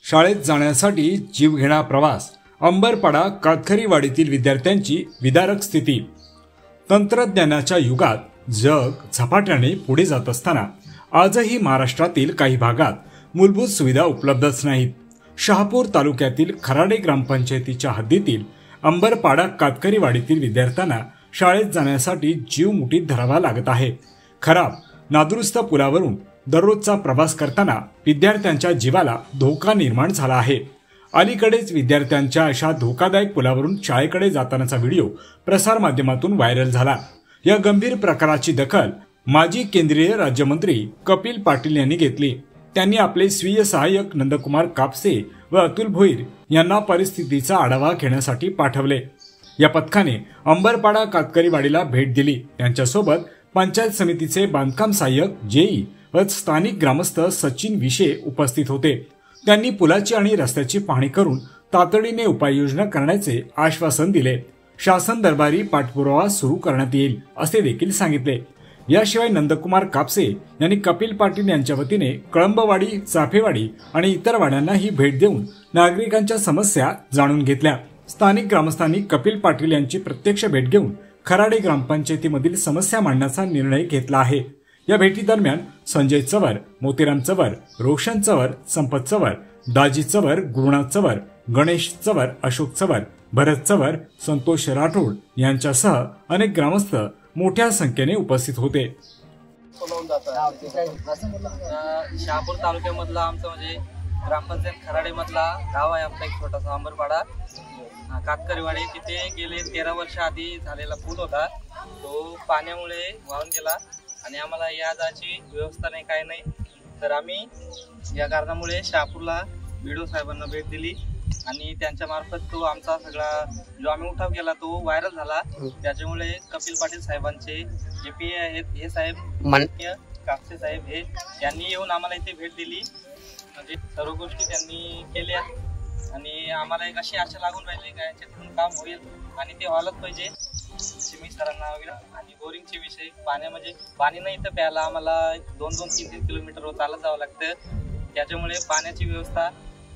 शाळेत जाण्यासाठी जीवघेणा प्रवास, अंबरपाडा कातकरीवाडीतील विद्यार्थ्यांची विदारक स्थिती। तंत्रज्ञानाच्या युगात जग झपाट्याने पुढे जात असताना आजही महाराष्ट्रातील काही भागात मूलभूत सुविधा उपलब्धच नाहीत। शहापूर तालुक्यातील खराडे ग्रामपंचायतीच्या हद्दीतील अंबरपाडा कातकरीवाडीतील विद्यार्थ्यांना शाळेत जाण्यासाठी जीव मुठीत धरावा लागत आहे। खराब नादुरुस्त पुलावरून दररोजचा प्रवास करताना विद्यार्थ्यांच्या जीवाला धोका निर्माण झाला आहे। अलीकडेच विद्यार्थ्यांच्या अशा धोकादायक पुलावरून शाळेकडे जातानाचा व्हिडिओ प्रसारमाध्यमातून व्हायरल झाला। या गंभीर प्रकाराची दखल माजी केंद्रीय राज्यमंत्री कपिल पाटील यांनी घेतली। त्यांनी आपले स्वीय सहाय्यक नंदकुमार कापसे व अतुल भोईर यांना परिस्थितीचा आढावा घेण्यासाठी पाठवले। या पथकाने अंबरपाडा कातकरीवाडीला भेट दिली। त्यांच्यासोबत पंचायत समितीचे बांधकाम सहाय्यक जेई व स्थानिक ग्रामस्थ सचिन विशे उपस्थित होते। त्यांनी पुलाची आणि रस्त्याची पाहणी करून तातडीने उपाययोजना करण्याचे आश्वासन दिले। शासन दरबारी पाठपुरावा सुरू करण्यात येईल असे देखील सांगितले। याशिवाय नंदकुमार कापसे यांनी कपिल पाटील यांच्या वतीने कळंबवाडी, चाफेवाडी आणि इतर वाड्यांनाही भेट देऊन नागरिकांच्या समस्या जाणून घेतल्या। स्थानिक ग्रामस्थांनी कपिल पाटील यांची प्रत्यक्ष भेट घेऊन खराडे ग्रामपंचायतीमधील समस्या मांडण्याचा निर्णय घेतला आहे। या भेटीदरम्यान संजय चवर, मोतीराम चवर, रोशन चवर, संपत चवर, दाजी चवर, गुरुनाथ चवर, गणेश चवर, अशोक चवर, भरत चवर, संतोष राठोड यांच्यासह अनेक ग्रामस्थ मोठ्या संख्येने उपस्थित होते। शहापूर तालुक्यामधला आमचं म्हणजे ग्रामपंचायत खराडे मधला गाव आहे आपला एक छोटासा अंबरपाडा कातकरीवाडी। तिथे गेले 13 वर्ष आधी झालेला पूल होता, तो पाण्यामुळे वाहून गेला आणि आम्हाला या जायची व्यवस्था नाही, काय नाही। तर आम्ही या कारणामुळे शहापूरला बीडीओ साहेबांना भेट दिली आणि त्यांच्या मार्फत तो आमचा सगळा जो आम्ही उठाव केला तो व्हायरल झाला। त्याच्यामुळे कपिल पाटील साहेबांचे जे पी आहेत हे साहेब कापसे साहेब हे यांनी येऊन आम्हाला इथे भेट दिली, म्हणजे सर्व गोष्टी त्यांनी केल्या आणि आम्हाला एक अशी आशा लागून राहिली का याच्याकडून काम होईल आणि ते व्हायलाच पाहिजे। चिमी सरांना वगैरे आणि बोरिंगचे विषय म्हणजे पाणी नाही तर प्यायला आम्हाला 2-3 किलोमीटर चालत जावं लागतं। त्याच्यामुळे पाण्याची व्यवस्था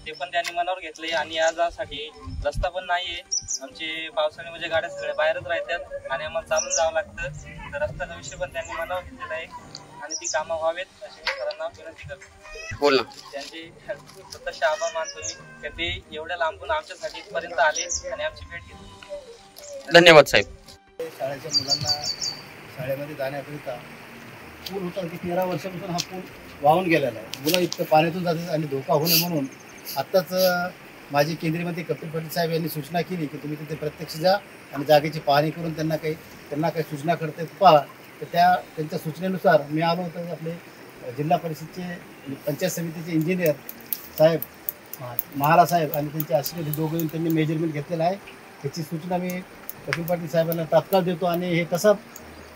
ते पण त्यांनी मनावर घेतले आणि या जासाठी रस्ता पण नाहीये। आमचे पावसाळी म्हणजे गाड्या सगळ्या बाहेरच राहतात आणि आम्हाला चालून जावं लागतं। तर रस्त्याचा विषय पण त्यांनी मनावर घेतलेला आहे आणि ती कामं व्हावेत अशी मी सरांना विनंती करतो। बोल ना। त्यांचे स्वतःचे आभार मानतो मी की ते एवढ्या लांबून आमच्यासाठी इथपर्यंत आले आणि आमची भेट घेतली। धन्यवाद साहेब। शाळेच्या मुलांना शाळेमध्ये जाण्याकरिता पूल होता की 13 वर्षापासून हा पूल वाहून गेलेला आहे। मुलं इतकं पाण्यातून जातात आणि धोका होऊ नये म्हणून आत्ताच माजी केंद्रीय मंत्री कपिल पाटील साहेब यांनी सूचना केली की तुम्ही तिथे प्रत्यक्ष जा आणि जागेची पाहणी करून त्यांना काही सूचना करते पहा। तर त्यांच्या सूचनेनुसार मी आलो होतो। आपले जिल्हा परिषदचे पंचायत समितीचे इंजिनियर साहेब महाला साहेब आणि त्यांचे असिस्टंट दोघं येऊन त्यांनी मेजरमेंट घेतलेलं आहे। त्याची सूचना मी कपिल पाटील साहेबांना तात्काळ देतो आणि हे कसा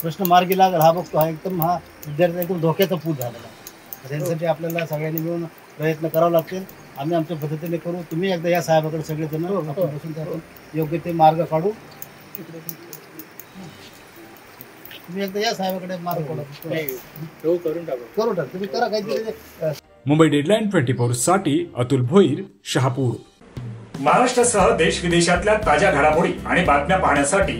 प्रश्न मार्गी लागेल हा बघतो। हा विद्यार्थी एकदम धोक्याचा पूल झालेला आहे। त्यासाठी आपल्याला सगळ्यांनी मिळून प्रयत्न करावे लागतील। आम्ही आमच्या पद्धतीने करू। तुम्ही एकदा या साहेबाकडे सगळेजण आपण बसून त्यातून योग्य ते मार्ग काढू। तुम्ही एकदा या साहेबाकडे मार्ग काढू, करून टाकू तुम्ही करा काहीतरी। मुंबई डेडलाईन 24 साठी अतुल भोईर, शहापूर। महाराष्ट्रासह देश विदेशातल्या ताज्या घडामोडी आणि बातम्या पाहण्यासाठी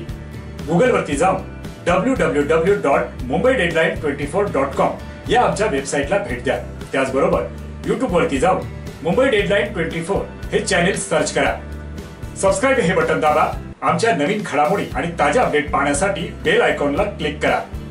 गुगलवरती जाऊन www.mumbaideadline24.com या आमच्या वेबसाईटला भेट द्या। त्याचबरोबर यूट्यूबवरती जाऊन मुंबई डेडलाईन 24 हे चॅनेल सर्च करा। सबस्क्राईब हे बटन दाबा। आमच्या नवीन घडामोडी आणि ताज्या अपडेट पाहण्यासाठी बेल आयकॉनला क्लिक करा।